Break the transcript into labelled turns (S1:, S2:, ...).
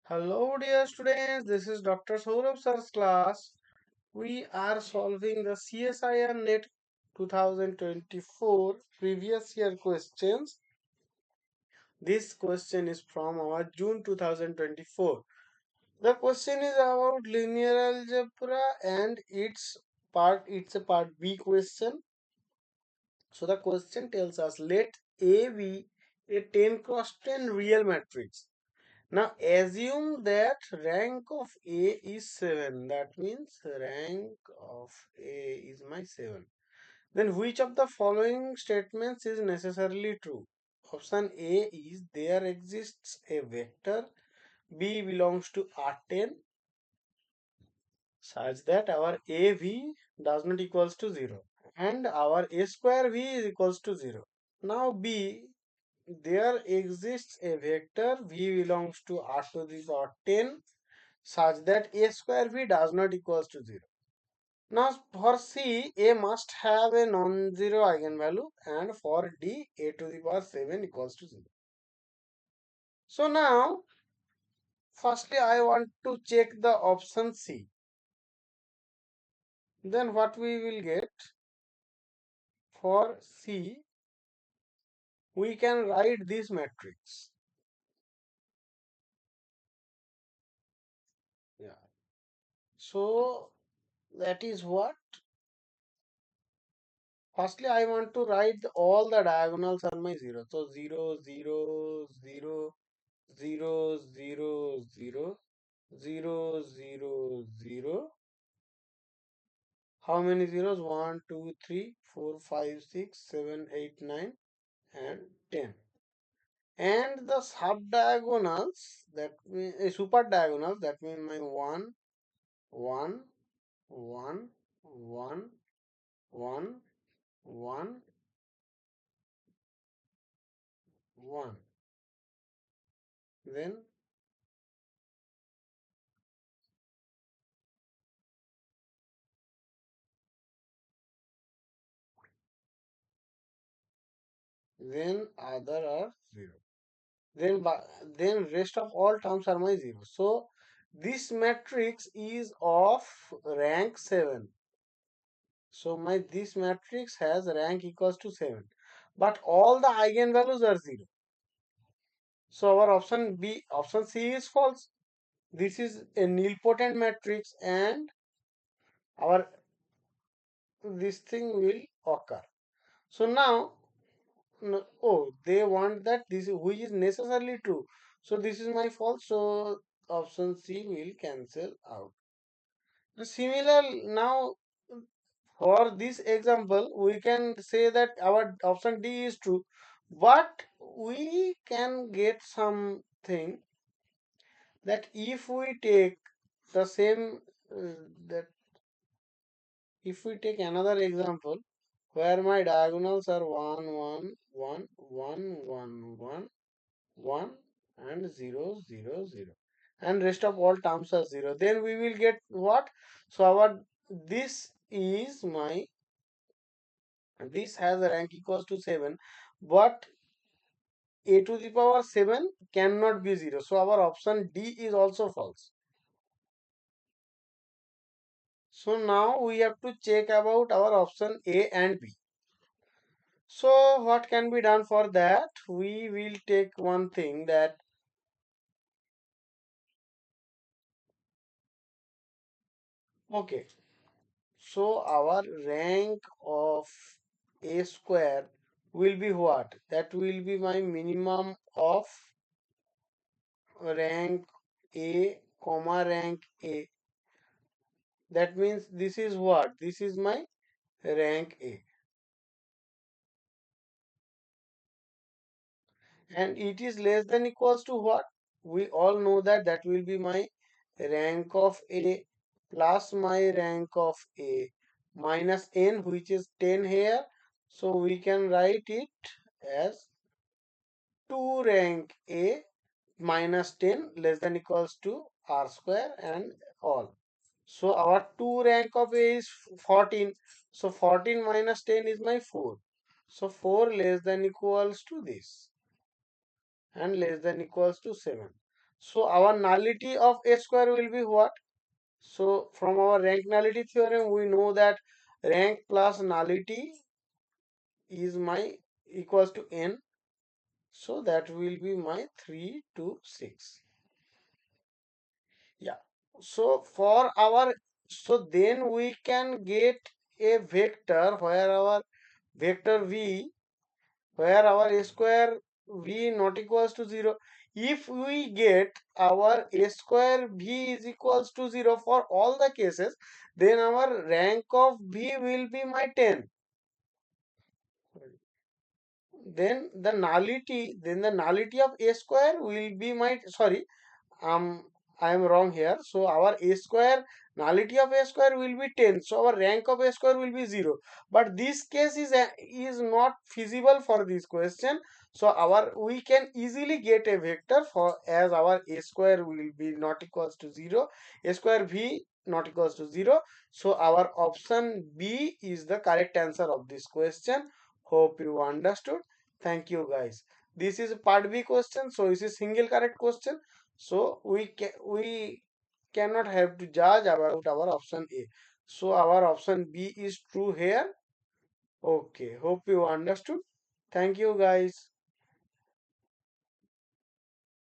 S1: Hello, dear students. This is Dr. Sourav sir's class. We are solving the CSIR NET 2024 previous year questions. This question is from our June 2024. The question is about linear algebra and it's a part B question. So the question tells us let A be a 10 cross 10 real matrix. Now assume that rank of A is 7. That means rank of A is my 7. Then which of the following statements is necessarily true? Option A is there exists a vector B belongs to R10 such that our AV does not equals to 0 and our A square V is equals to 0. Now B, there exists a vector V belongs to R to the power 10 such that A square V does not equals to 0. Now for C, A must have a non-zero eigenvalue and for D, A to the power 7 equals to 0. So now, firstly I want to check the option C. Then what we will get for C, we can write this matrix. Yeah. So that is what. Firstly, I want to write all the diagonals on my 0. So 0, 0, 0, 0, 0, 0, 0, 0, 0. How many zeros? 1, 2, 3, 4, 5, 6, 7, 8, 9, and 10. And the sub diagonals, that means super diagonals, that means my 1, 1, 1, 1, 1, 1, 1. Then other are 0. Then rest of all terms are my 0. So this matrix is of rank 7. So my this matrix has rank equals to 7. But all the eigenvalues are 0. So our option C is false. This is a nilpotent matrix and our this thing will occur. So now, no, oh, they want that this which is necessarily true. So this is my false. So option C will cancel out. Similar now for this example, we can say that our option D is true, but we can get something that if we take the same that if we take another example where my diagonals are 1, 1, 1, 1, 1, 1, 1 and 0, 0, 0 and rest of all terms are 0, then we will get what? So our this has a rank equals to 7, but A to the power 7 cannot be 0. So our option D is also false. So now we have to check about our option A and B. So what can be done for that? We will take one thing that okay. So our rank of A square will be what? That will be my minimum of rank A, comma rank A. That means this is what? This is my rank A. And it is less than equals to what? We all know that that will be my rank of A plus my rank of A minus n, which is 10 here. So we can write it as 2 rank A minus 10 less than equals to R square and all. So our 2 rank of A is 14. So 14 minus 10 is my 4. So 4 less than equals to this and less than equals to 7. So our nullity of A square will be what? So from our rank nullity theorem, we know that rank plus nullity is my equals to n. So that will be my 3 to 6. Yeah. So for our, so then we can get a vector where our vector v, where our a square v not equals to 0. If we get our a square v is equals to 0 for all the cases, then our rank of v will be my 10. Then the nullity of a square will be my, sorry, um I am wrong here. So our a square, nullity of a square will be 10. So our rank of a square will be 0. But this case is not feasible for this question. So our we can easily get a vector for, as our a square will be not equals to 0, a square v not equals to 0. So our option B is the correct answer of this question. Hope you understood. Thank you guys. This is part B question, so this is single correct question. So we cannot have to judge about our option A. So our option B is true here. Okay, hope you understood. Thank you guys.